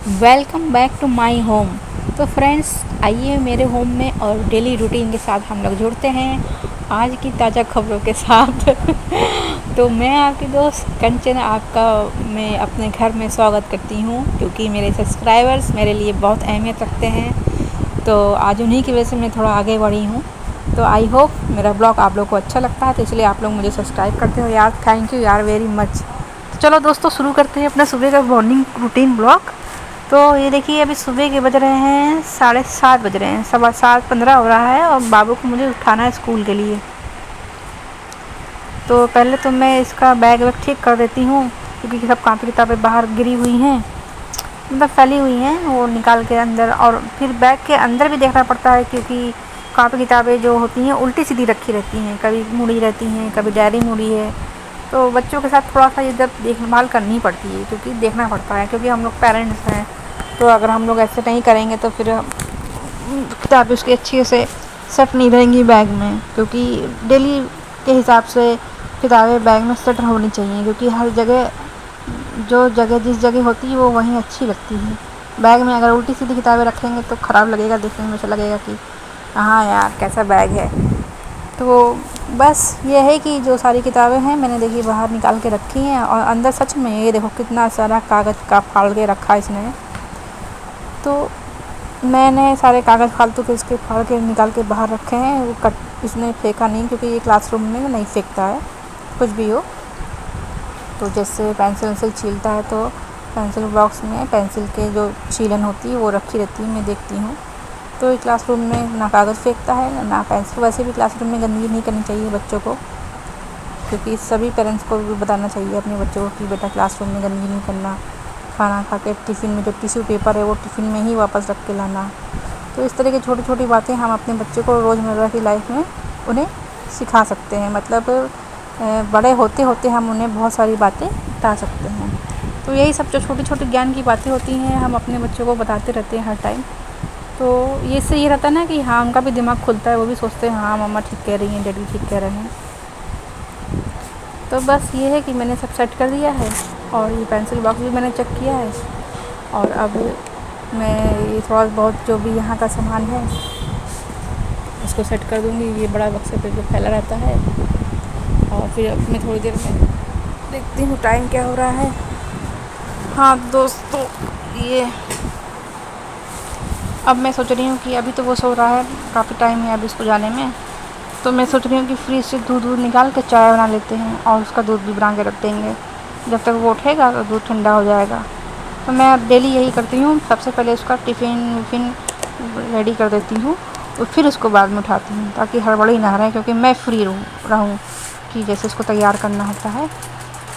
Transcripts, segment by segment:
Welcome back to my home. तो friends, आइए मेरे होम में और डेली रूटीन के साथ हम लोग जुड़ते हैं आज की ताज़ा खबरों के साथ। तो मैं आपकी दोस्त कंचन आपका मैं अपने घर में स्वागत करती हूँ, क्योंकि मेरे सब्सक्राइबर्स मेरे लिए बहुत अहमियत रखते हैं। तो आज उन्हीं की वजह से मैं थोड़ा आगे बढ़ी हूँ। तो आई होप मेरा ब्लॉग आप लोग को अच्छा लगता है, तो इसलिए आप लोग मुझे सब्सक्राइब करते हो यार। थैंक यू यार, वेरी मच। तो चलो दोस्तों, शुरू करते हैं अपना सुबह का मॉर्निंग रूटीन ब्लॉग। तो ये देखिए, अभी सुबह के बज रहे हैं 7:30 बज रहे हैं, 7:15 हो रहा है, और बाबू को मुझे उठाना है स्कूल के लिए। तो पहले तो मैं इसका बैग वैग ठीक कर देती हूँ, क्योंकि सब कापी किताबें बाहर गिरी हुई हैं, मतलब फैली हुई हैं, वो निकाल के अंदर। और फिर बैग के अंदर भी देखना पड़ता है, क्योंकि कापी किताबें जो होती हैं उल्टी सीधी रखी रहती हैं, कभी मुड़ी रहती हैं, कभी डायरी मुड़ी है। तो बच्चों के साथ थोड़ा सा इधर देखभाल करनी पड़ती है, क्योंकि देखना पड़ता है, क्योंकि हम लोग पेरेंट्स हैं। तो अगर हम लोग ऐसे नहीं करेंगे तो फिर किताबें उसकी अच्छी से सेट नहीं रहेंगी बैग में, क्योंकि डेली के हिसाब से किताबें बैग में सेट होनी चाहिए, क्योंकि हर जगह जो जगह जिस जगह होती है वो वहीं अच्छी लगती है। बैग में अगर उल्टी सीधी किताबें रखेंगे तो ख़राब लगेगा, देखने में ऐसा लगेगा कि हाँ यार कैसा बैग है। तो बस ये है कि जो सारी किताबें हैं मैंने देखिए बाहर निकाल के रखी हैं, और अंदर सच में ये देखो कितना सारा कागज़ का फाड़ के रखा है इसने। तो मैंने सारे कागज़ फालतू के इसके फाड़ के निकाल के बाहर रखे हैं, वो कट इसने फेंका नहीं, क्योंकि ये क्लासरूम में नहीं फेंकता है कुछ भी हो। तो जैसे पेंसिल वेंसिल छीलता है तो पेंसिल बॉक्स में पेंसिल के जो छीलन होती है वो रखी रहती है, मैं देखती हूँ। तो ये क्लासरूम में ना कागज़ फेंकता है ना पेंसिल। वैसे भी क्लासरूम में गंदगी नहीं करनी चाहिए बच्चों को, क्योंकि सभी पेरेंट्स को भी बताना चाहिए अपने बच्चों को कि बेटा क्लासरूम में गंदगी नहीं करना। खाना खा के टिफ़िन में जो टिश्यू पेपर है वो टिफ़िन में ही वापस रख के लाना। तो इस तरह की छोटी छोटी बातें हम अपने बच्चों को रोज़मर्रा की लाइफ में उन्हें सिखा सकते हैं। मतलब बड़े होते होते हम उन्हें बहुत सारी बातें बता सकते हैं। तो यही सब जो छोटी छोटी ज्ञान की बातें होती हैं हम अपने बच्चों को बताते रहते हैं हर टाइम। तो ये इससे ये रहता है ना कि हाँ, उनका भी दिमाग खुलता है, वो भी सोचते हैं हाँ मम्मा ठीक कह रही हैं, डैडी ठीक कह रहे हैं। तो बस ये है कि मैंने सब सेट कर दिया है, और ये पेंसिल बॉक्स भी मैंने चेक किया है। और अब मैं ये थोड़ा बहुत जो भी यहाँ का सामान है उसको सेट कर दूँगी। ये बड़ा बक्से पे जो फैला रहता है, और फिर अब मैं थोड़ी देर में देखती हूँ टाइम क्या हो रहा है। हाँ दोस्तों, ये अब मैं सोच रही हूँ कि अभी तो वो सो रहा है, काफ़ी टाइम है अभी उसको जाने में। तो मैं सोच रही हूँ कि फ्रिज से दूध निकाल के चाय बना लेते हैं, और उसका दूध भी बना के रख देंगे। जब तक वो उठेगा तो दूध ठंडा हो जाएगा। तो मैं अब डेली यही करती हूँ, सबसे पहले उसका टिफ़िन विफ़िन रेडी कर देती हूँ, और फिर उसको बाद में उठाती हूँ, ताकि हड़बड़ी ना रहे, क्योंकि मैं फ्री रहूँ कि जैसे उसको तैयार करना होता है।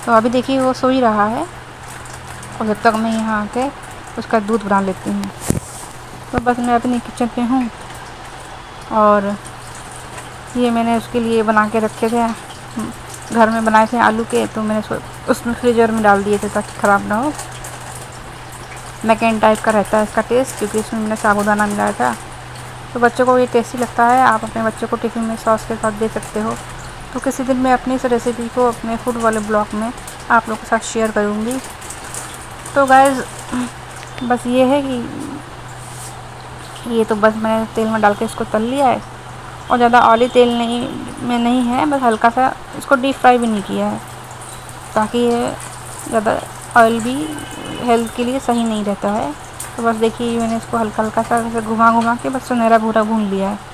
तो अभी देखिए वो सो ही रहा है, और जब तक मैं यहाँ आके उसका दूध बना लेती हूँ। तो बस मैं अपनी किचन पे हूँ, और ये मैंने उसके लिए बना के रखे थे, घर में बनाए थे आलू के, तो मैंने उसमें फ्रीजर में डाल दिए थे ताकि ख़राब ना हो। मैकेन टाइप का रहता है इसका टेस्ट, क्योंकि इसमें मैंने साबूदाना मिलाया था। तो बच्चों को ये टेस्टी लगता है, आप अपने बच्चों को टिफ़िन में सॉस के साथ दे सकते हो। तो किसी दिन मैं अपनी इस रेसिपी को अपने फूड वाले ब्लॉग में आप लोगों के साथ शेयर करूँगी। तो गाइज़, बस ये है कि ये तो बस मैंने तेल में डाल के इसको तल लिया है, और ज़्यादा ऑयली तेल नहीं है, बस हल्का सा इसको डीप फ्राई भी नहीं किया है, ताकि ये ज़्यादा ऑयल भी हेल्थ के लिए सही नहीं रहता है। तो बस देखिए मैंने इसको हल्का हल्का सा ऐसे घुमा घुमा के बस सुनहरा भूरा भून लिया है।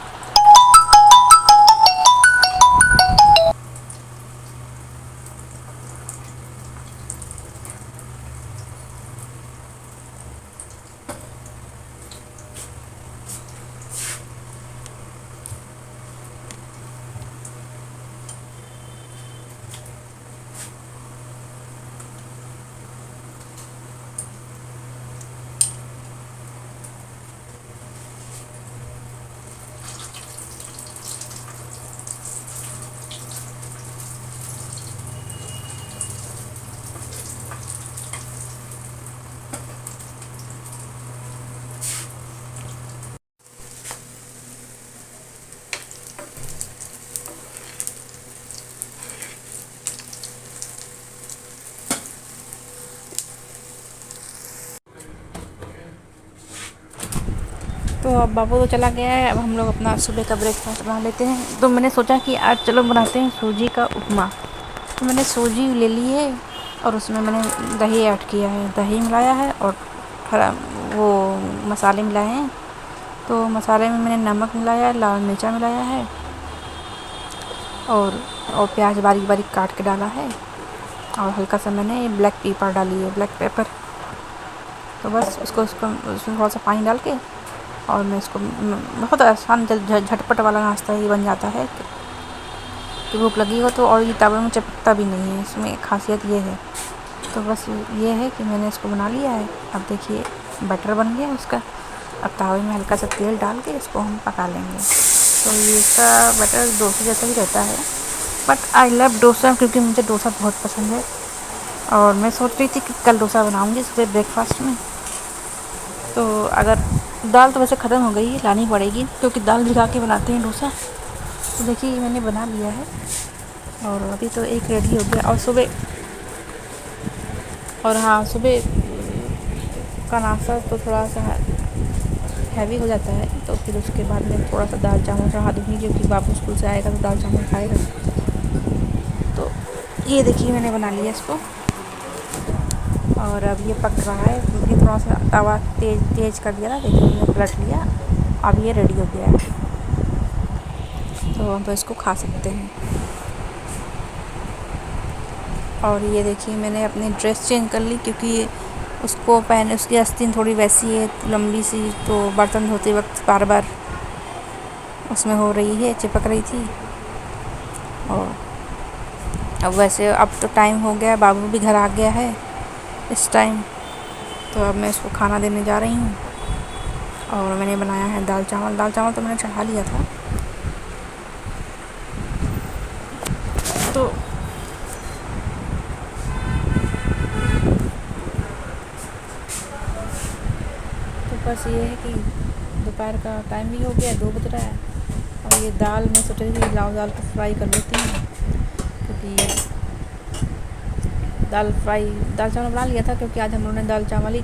तो अब बाबू तो चला गया है, अब हम लोग अपना सुबह का ब्रेकफास्ट बना लेते हैं। तो मैंने सोचा कि आज चलो बनाते हैं सूजी का उपमा। तो मैंने सूजी ले ली है और उसमें मैंने दही ऐड किया है, दही मिलाया है और हरा वो मसाले मिलाए हैं। तो मसाले में मैंने नमक मिलाया है, लाल मिर्चा मिलाया है और प्याज बारीक बारीक काट के डाला है और हल्का सा मैंने ब्लैक पेपर डाली है, ब्लैक पेपर। तो बस उसमें थोड़ा सा पानी डाल के और मैं इसको बहुत आसान झटपट वाला नाश्ता ही बन जाता है कि भूख लगी हो तो, और ये तवे में चिपकता भी नहीं है, इसमें खासियत ये है। तो बस ये है कि मैंने इसको बना लिया है। अब देखिए बटर बन गया उसका। अब तवे में हल्का सा तेल डाल के इसको हम पका लेंगे। तो ये इसका बटर डोसा जैसा ही रहता है, बट आई लव डोसा क्योंकि मुझे डोसा बहुत पसंद है। और मैं सोच रही थी कि कल डोसा बनाऊंगी सुबह ब्रेकफास्ट में। तो अगर दाल तो वैसे ख़त्म हो गई है, लानी पड़ेगी क्योंकि दाल भिगा के बनाते हैं डोसा। तो देखिए मैंने बना लिया है और अभी तो एक रेडी हो गया। और सुबह का नाश्ता तो थोड़ा सा हैवी हो जाता है, तो फिर उसके बाद में थोड़ा सा दाल चावल चढ़ा दूँगी क्योंकि बाबू स्कूल से आएगा तो दाल चावल खाएगा। तो ये देखिए मैंने बना लिया इसको और अब ये पक रहा है क्योंकि थोड़ा सा तवा तेज कर दिया था। देखिए मैंने पलट लिया, अब ये रेडी हो गया है। तो हम तो इसको खा सकते हैं। और ये देखिए मैंने अपनी ड्रेस चेंज कर ली क्योंकि उसको पहने उसकी आस्तीन थोड़ी वैसी है लंबी सी, तो बर्तन धोते वक्त बार बार उसमें हो रही है, चिपक रही थी। और अब वैसे अब तो टाइम हो गया, बाबू भी घर आ गया है इस टाइम। तो अब मैं इसको खाना देने जा रही हूँ और मैंने बनाया है दाल चावल तो मैंने चढ़ा लिया था। तो बस ये है कि दोपहर का टाइम भी हो गया, 2 बज रहा है। और ये दाल मैं सोच रही थी दाल को फ्राई कर लेती हूँ क्योंकि दाल चावल बना लिया था क्योंकि आज हम लोगों ने दाल चावल ही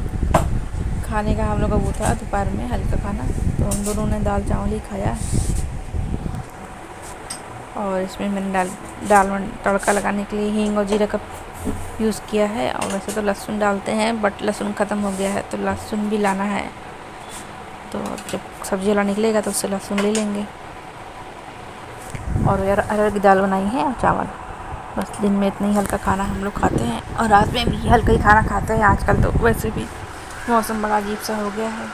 खाने का हम लोग का वो था दोपहर में हल्का खाना। तो हम दोनों ने दाल चावल ही खाया। और इसमें मैंने दाल में तड़का लगाने के लिए हींग और जीरा का यूज़ किया है। और वैसे तो लहसुन डालते हैं बट लहसुन ख़त्म हो गया है तो लहसुन भी लाना है। तो जब सब्ज़ी वाला निकलेगा तो उससे लहसुन ले लेंगे। और यार अरहर की दाल बनाई है और चावल। बस दिन में इतना ही हल्का खाना हम लोग खाते हैं और रात में भी हल्का ही खाना खाते हैं। आजकल तो वैसे भी मौसम बड़ा अजीब सा हो गया है,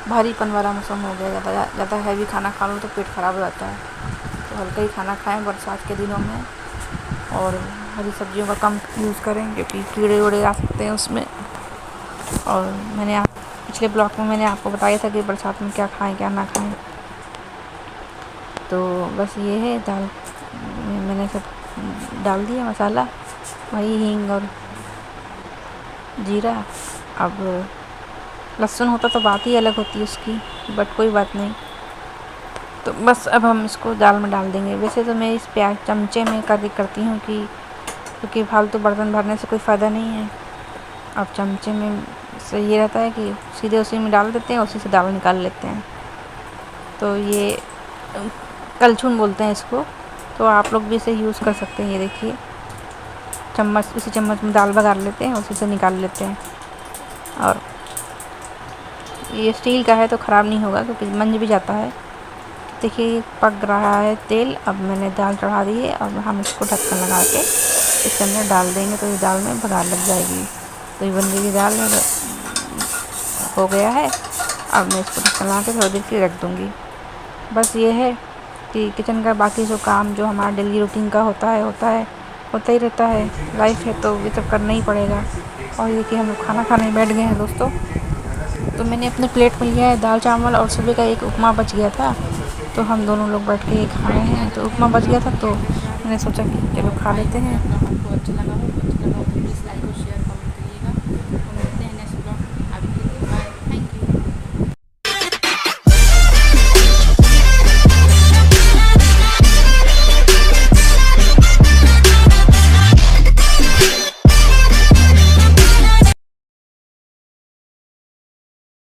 भारीपन वाला मौसम हो गया। ज़्यादा हैवी खाना खा लो तो पेट ख़राब हो जाता है। तो हल्का ही खाना खाएं बरसात के दिनों में और हरी सब्जियों का कम यूज़ करें क्योंकि कीड़े उड़े आ सकते हैं उसमें। और मैंने पिछले ब्लॉग में मैंने आपको बताया था कि बरसात में क्या खाएं क्या ना खाएं। तो बस ये है दाल मैंने सब डाल दिया मसाला, वही हींग और जीरा। अब लहसुन होता तो बात ही अलग होती उसकी, बट कोई बात नहीं। तो बस अब हम इसको दाल में डाल देंगे। वैसे तो मैं इस प्याज चमचे में करती हूँ क्योंकि फालतू बर्तन भरने से कोई फ़ायदा नहीं है। अब चमचे में से ये रहता है कि सीधे उसी में डाल देते हैं, उसी से दाल निकाल लेते हैं। तो ये कलछुल बोलते हैं इसको, तो आप लोग भी इसे यूज़ कर सकते हैं। ये देखिए उसी चम्मच में दाल बघार लेते हैं, उसी से निकाल लेते हैं। और ये स्टील का है तो ख़राब नहीं होगा क्योंकि मंज भी जाता है। देखिए पक रहा है तेल। अब मैंने दाल चढ़ा दी है और हम इसको ढक्कन लगा के इसके अंदर डाल देंगे तो ये दाल में बघार लग जाएगी। तो ये बन की दाल हो गया है। अब मैं इसको ढक्कन लगा के थोड़ी देर के रख दूँगी। बस ये है कि किचन का बाकी जो काम जो हमारा डेली रूटीन का होता ही रहता है। लाइफ है तो ये सब करना ही पड़ेगा। और ये कि हम लोग खाना खाने बैठ गए हैं दोस्तों। तो मैंने अपने प्लेट में लिया है दाल चावल और सुबह का एक उपमा बच गया था, तो हम दोनों लोग बैठ के खा रहे हैं। तो उपमा बच गया था तो मैंने सोचा कि चलो खा लेते हैं।